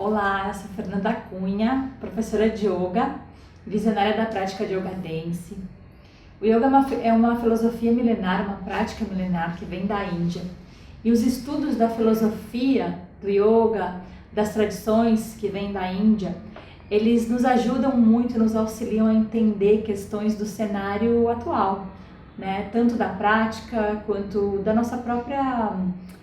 Olá, eu sou Fernanda Cunha, professora de Yoga, visionária da prática de Yoga Dance. O Yoga é uma filosofia milenar, uma prática milenar que vem da Índia. E os estudos da filosofia, do Yoga, das tradições que vêm da Índia, eles nos ajudam muito, nos auxiliam a entender questões do cenário atual, né? Tanto da prática quanto da nossa própria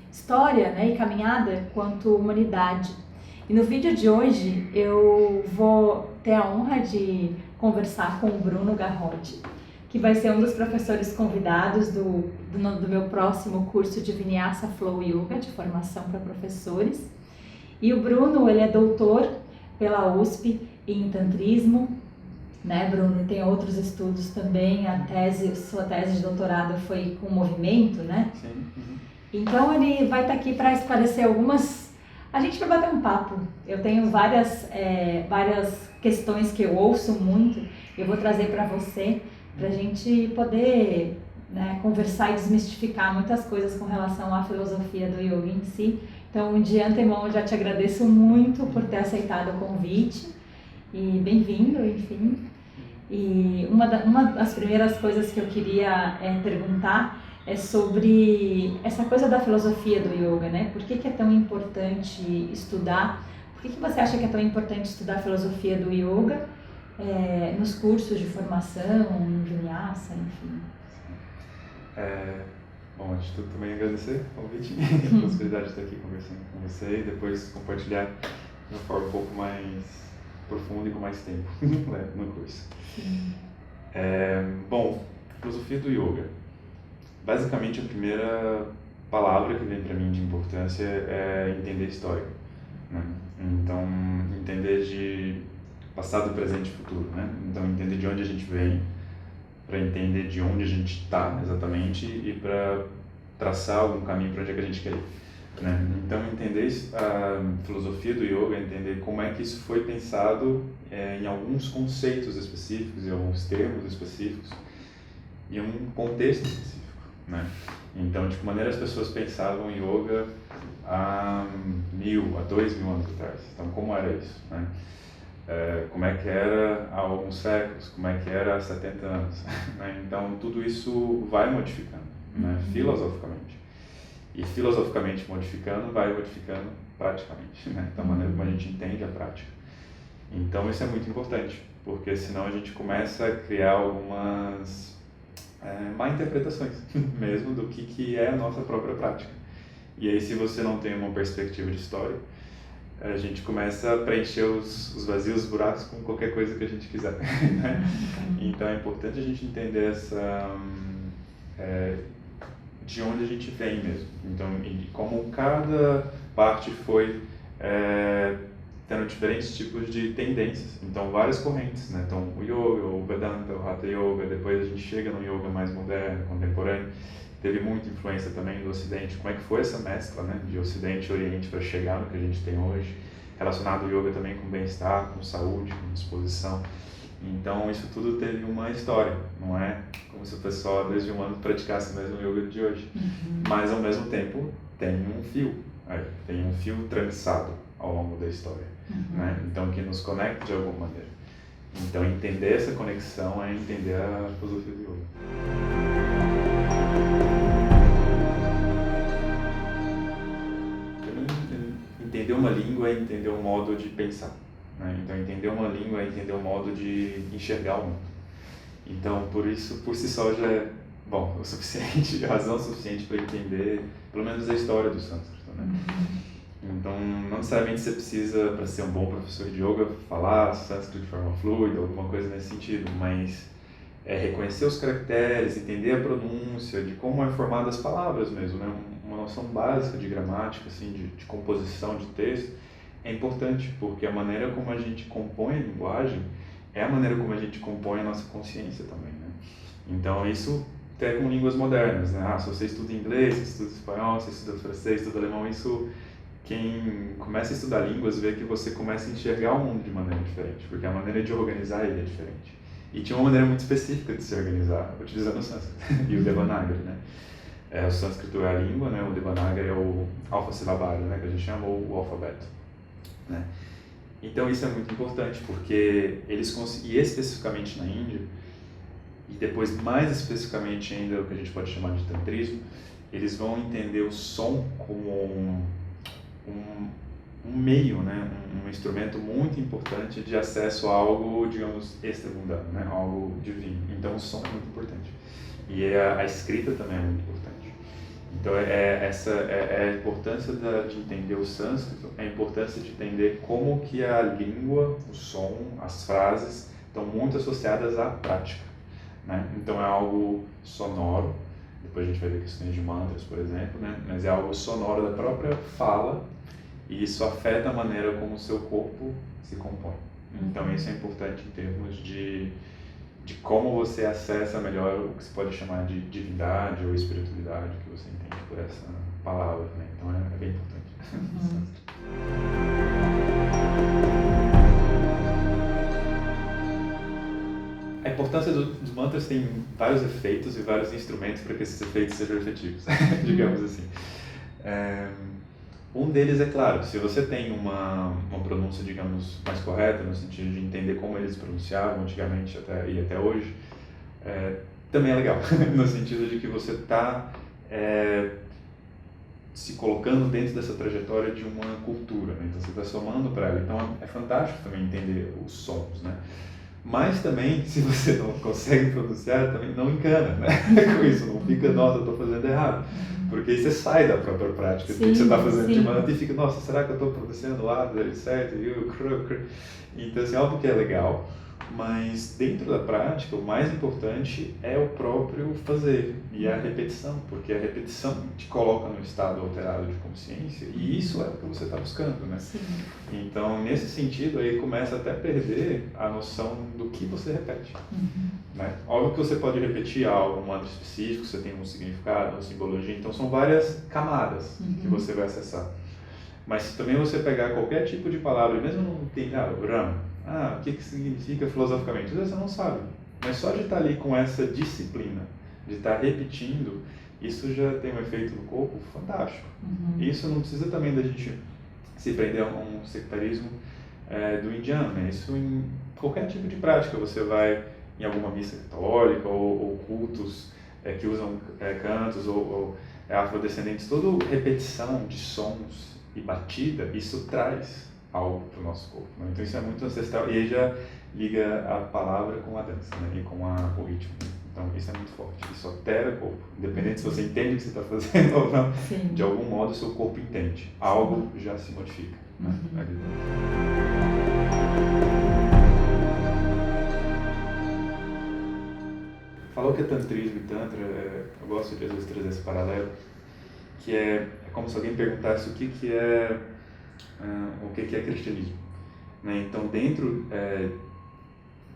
história, né? E caminhada, quanto humanidade. E no vídeo de hoje eu vou ter a honra de conversar com o Bruno Garrotti, que vai ser um dos professores convidados do meu próximo curso de Vinyasa Flow Yoga, de formação para professores. E o Bruno, ele é doutor pela USP em Tantrismo, né, Bruno? E tem outros estudos também, sua tese de doutorado foi com movimento, né? Sim. Uhum. Então ele vai estar aqui para esclarecer a gente vai bater um papo. Eu tenho várias questões que eu ouço muito, eu vou trazer para você, para a gente poder, né, conversar e desmistificar muitas coisas com relação à filosofia do yoga em si. Então, de antemão, eu já te agradeço muito por ter aceitado o convite e bem-vindo, enfim. E uma das primeiras coisas que eu queria perguntar é sobre essa coisa da filosofia do yoga, né? Por que é tão importante estudar? Por que você acha que é tão importante estudar a filosofia do yoga nos cursos de formação, no Vinyasa, enfim? Bom, antes de tudo também agradecer o convite, a possibilidade de estar aqui conversando com você e depois compartilhar de uma forma um pouco mais profunda e com mais tempo no curso. Bom, filosofia do yoga. Basicamente, a primeira palavra que vem para mim de importância é entender a história, né? Então, entender de passado, presente e futuro, né? Então, entender de onde a gente vem, para entender de onde a gente está exatamente e para traçar algum caminho para onde é que a gente quer ir, né? Então, entender a filosofia do yoga, entender como é que isso foi pensado em alguns conceitos específicos, em alguns termos específicos, em um contexto específico, né? Então, de que maneira as pessoas pensavam em yoga há 2.000 anos atrás. Então, como era isso, né? Como é que era há alguns séculos, como é que era há 70 anos, né? Então, tudo isso vai modificando, né? Filosoficamente. E filosoficamente modificando, vai modificando praticamente, né? Então, a maneira como a gente entende a prática. Então, isso é muito importante, porque senão a gente começa a criar algumas má interpretações mesmo do que é a nossa própria prática. E aí, se você não tem uma perspectiva de história, a gente começa a preencher os vazios, os buracos com qualquer coisa que a gente quiser, né? Então é importante a gente entender de onde a gente vem mesmo. Então, e como cada parte foi tendo diferentes tipos de tendências. Então, várias correntes, né? Então, o yoga, o Vedanta, o Hatha Yoga, depois a gente chega no yoga mais moderno, contemporâneo. Teve muita influência também do Ocidente. Como é que foi essa mescla, né, de Ocidente e Oriente para chegar no que a gente tem hoje? Relacionado ao yoga também com bem-estar, com saúde, com disposição. Então, isso tudo teve uma história. Não é como se o pessoal há 2.000 anos praticasse o mesmo yoga de hoje. Mas, ao mesmo tempo, tem um fio trançado ao longo da história, né? Então, que nos conecta de alguma maneira. Então, entender essa conexão é entender a filosofia do yoga. Entender uma língua é entender um modo de pensar, né? Então, entender uma língua é entender um modo de enxergar o mundo. Então, por isso, por si só, já é o suficiente, razão suficiente para entender, pelo menos, a história do sânscrito, né? Então, não necessariamente você precisa, para ser um bom professor de yoga, falar sânscrito de forma fluida, alguma coisa nesse sentido, mas reconhecer os caracteres, entender a pronúncia, de como é formada as palavras mesmo, né? Uma noção básica de gramática, assim, de composição de texto, é importante, porque a maneira como a gente compõe a linguagem é a maneira como a gente compõe a nossa consciência também, né? Então, isso até com línguas modernas, né? Se você estuda inglês, se estuda espanhol, se estuda francês, se estuda alemão, isso... Quem começa a estudar línguas vê que você começa a enxergar o mundo de maneira diferente, porque a maneira de organizar ele é diferente. E tinha uma maneira muito específica de se organizar, utilizando o sânscrito e o Devanagari, né? O sânscrito é a língua, né? O Devanagari é o alfasilabário, né? Que a gente chama o alfabeto, né? Então isso é muito importante, porque e especificamente na Índia, e depois mais especificamente ainda o que a gente pode chamar de tantrismo, eles vão entender o som como um meio, né, um instrumento muito importante de acesso a algo, digamos, extramundano, né, algo divino. Então o som é muito importante. E a escrita também é muito importante. Então a importância de entender o sânscrito, é a importância de entender como que a língua, o som, as frases estão muito associadas à prática, né? Então é algo sonoro, depois a gente vai ver questões de mantras, por exemplo, né? Mas é algo sonoro da própria fala, e isso afeta a maneira como o seu corpo se compõe. Então isso é importante em termos de como você acessa melhor o que se pode chamar de divindade ou espiritualidade, que você entende por essa palavra, né? Então é bem importante. A importância dos mantras tem vários efeitos e vários instrumentos para que esses efeitos sejam efetivos, digamos assim. Um deles é claro, se você tem uma pronúncia, digamos, mais correta, no sentido de entender como eles pronunciavam antigamente e até hoje, também é legal, no sentido de que você está se colocando dentro dessa trajetória de uma cultura, né? Então você está somando para ela. Então é fantástico também entender os sons, né? Mas também, se você não consegue pronunciar, também não engana, né? Com isso, não fica, nossa, eu estou fazendo errado. Porque aí você sai da própria prática do que você está fazendo de mantra e fica, nossa, será que eu estou pronunciando o lado dele certo? Então, assim, óbvio que é legal, mas dentro da prática, o mais importante é o próprio fazer e a repetição, porque a repetição te coloca no estado alterado de consciência e isso é o que você está buscando, né? Sim. Então, nesse sentido, aí começa até a perder a noção do que você repete. Né? Óbvio que você pode repetir algo, um mantra específico, você tem um significado, uma simbologia, então são várias camadas que você vai acessar. Mas se também você pegar qualquer tipo de palavra, mesmo não tem, o Ram, o que significa filosoficamente? Às vezes você não sabe, mas só de estar ali com essa disciplina, de estar repetindo, isso já tem um efeito no corpo fantástico. Isso não precisa também da gente se prender a um sectarismo do indiano, né? Isso em qualquer tipo de prática, você vai em alguma missa católica ou cultos que usam cantos ou afrodescendentes, toda repetição de sons e batida, isso traz algo para o nosso corpo, né? Então isso é muito ancestral e aí já liga a palavra com a dança, né? E com o ritmo. Então isso é muito forte, isso altera o corpo, independente se você entende o que você está fazendo ou não. Sim. De algum modo o seu corpo entende, algo já se modifica, né? Falou que é tantrismo e tantra, eu gosto de às vezes trazer esse paralelo, que é como se alguém perguntasse o que é cristianismo, né? Então dentro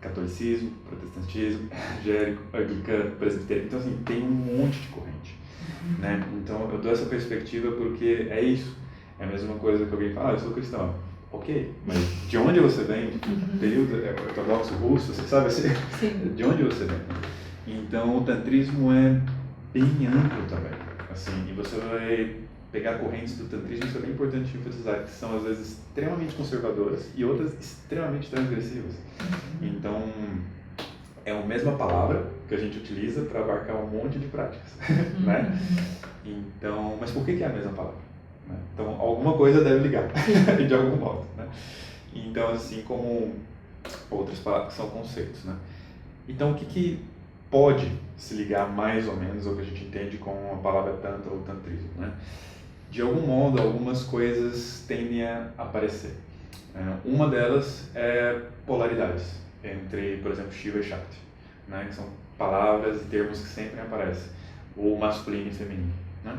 catolicismo, protestantismo, evangélico, anglicano, presbiteriano, então assim, tem um monte de corrente, né? Então eu dou essa perspectiva porque é isso, é a mesma coisa que alguém fala, eu sou cristão, ok, mas de onde você vem? Período ortodoxo russo, você sabe assim? De onde você vem? Então o tantrismo é bem amplo também, assim, e você vai pegar correntes do tantrismo, isso é bem importante enfatizar, que são às vezes extremamente conservadoras e outras extremamente transgressivas. Então é a mesma palavra que a gente utiliza para abarcar um monte de práticas, né? Então, mas por que é a mesma palavra? Né? Então alguma coisa deve ligar de algum modo, né? Então assim como outras palavras são conceitos, né? Então o que pode se ligar mais ou menos ao que a gente entende com a palavra tantra ou tantrismo, né? De algum modo, algumas coisas tendem a aparecer. Uma delas é polaridades entre, por exemplo, Shiva e Shakti, né? Que são palavras e termos que sempre aparecem, ou masculino e feminino, né?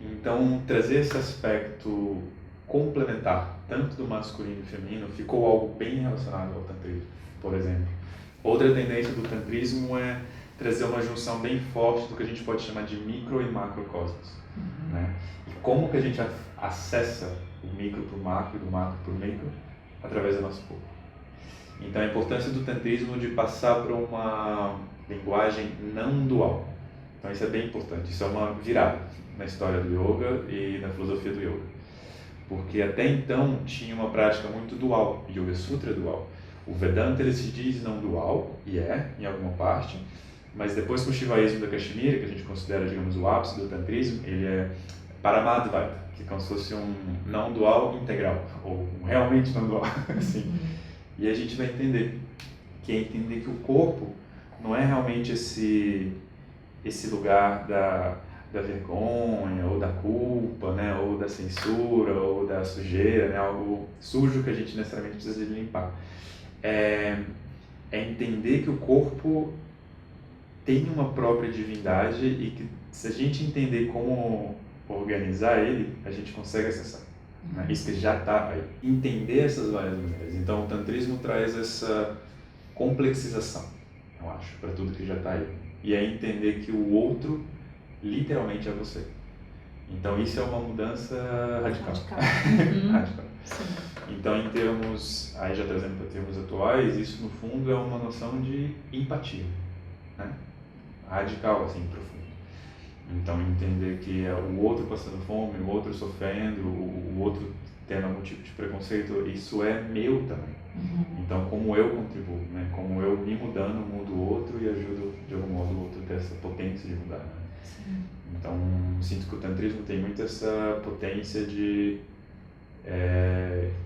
Então, trazer esse aspecto complementar, tanto do masculino e feminino, ficou algo bem relacionado ao tantrismo, por exemplo. Outra tendência do tantrismo é trazer uma junção bem forte do que a gente pode chamar de micro e macrocosmos, né? E como que a gente acessa o micro para o macro e do macro para o micro? Através do nosso corpo. Então a importância do tantrismo de passar para uma linguagem não dual. Então isso é bem importante, isso é uma virada na história do yoga e na filosofia do yoga. Porque até então tinha uma prática muito dual, Yoga Sutra é dual. O Vedanta ele se diz não dual, e em alguma parte, mas depois com o Shivaísmo da Caxemira, que a gente considera, digamos, o ápice do Tantrismo, ele é Paramadvaita, que é como se fosse um não dual integral, ou um realmente não dual, assim. E a gente vai entender, que é entender que o corpo não é realmente esse lugar da vergonha, ou da culpa, né, ou da censura, ou da sujeira, né, algo sujo que a gente necessariamente precisa de limpar. É entender que o corpo tem uma própria divindade e que se a gente entender como organizar ele, a gente consegue acessar. Né? Isso que já está aí. Entender essas várias maneiras. Então o Tantrismo traz essa complexização, eu acho, para tudo que já está aí. E é entender que o outro literalmente é você. Então isso é uma mudança radical. Radical. Sim. Então em termos, aí já trazendo para termos atuais, isso no fundo é uma noção de empatia, né? Radical, assim, profundo. Então entender que é o outro passando fome, o outro sofrendo, o outro tendo algum tipo de preconceito, isso é meu também. Então como eu contribuo, né? Como eu me mudando, mudo o outro e ajudo de algum modo o outro a ter essa potência de mudar, né? Sim. Então sinto que o Tantrismo tem muito essa potência de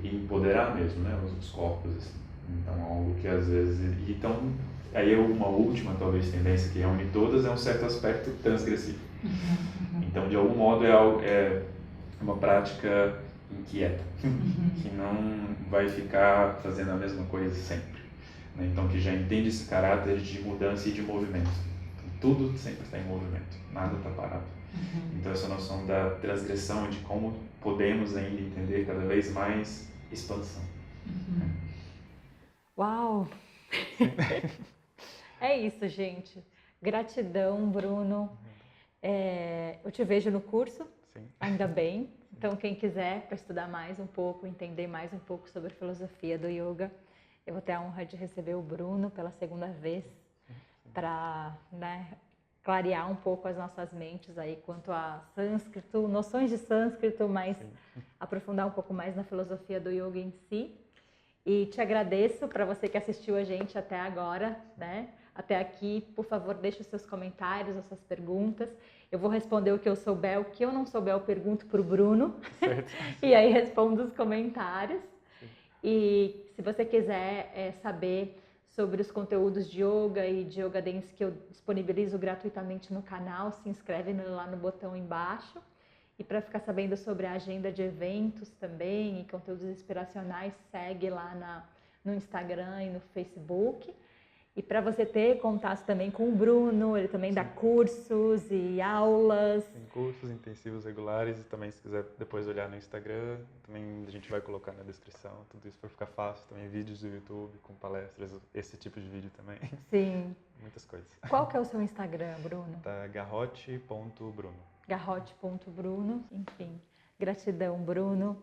empoderar mesmo, né? Os corpos, assim. Então algo que às vezes... Então, aí uma última talvez tendência que reúne todas é um certo aspecto transgressivo. Então de algum modo é uma prática inquieta, que não vai ficar fazendo a mesma coisa sempre, né? Então que já entende esse caráter de mudança e de movimento. Então, tudo sempre está em movimento, nada está parado. Então essa noção da transgressão, de como podemos ainda entender cada vez mais expansão. Uau! É isso, gente. Gratidão, Bruno. Eu te vejo no curso, Sim. ainda bem. Então, quem quiser para estudar mais um pouco, entender mais um pouco sobre a filosofia do yoga, eu vou ter a honra de receber o Bruno pela segunda vez para, né, clarear um pouco as nossas mentes aí quanto a sânscrito, noções de sânscrito, mas aprofundar um pouco mais na filosofia do yoga em si. E te agradeço para você que assistiu a gente até agora, né? Até aqui, por favor, deixe os seus comentários, as suas perguntas. Eu vou responder o que eu souber, o que eu não souber eu pergunto para o Bruno. E aí respondo os comentários. E se você quiser saber sobre os conteúdos de yoga e de yoga dance que eu disponibilizo gratuitamente no canal, se inscreve lá no botão embaixo. E para ficar sabendo sobre a agenda de eventos também e conteúdos inspiracionais, segue lá no Instagram e no Facebook. E para você ter contato também com o Bruno, ele também dá cursos e aulas. Tem cursos intensivos regulares e também se quiser depois olhar no Instagram, também a gente vai colocar na descrição, tudo isso para ficar fácil, também vídeos do YouTube com palestras, esse tipo de vídeo também. Sim. Muitas coisas. Qual que é o seu Instagram, Bruno? Tá garrote.bruno. Garrote.bruno, enfim. Gratidão, Bruno.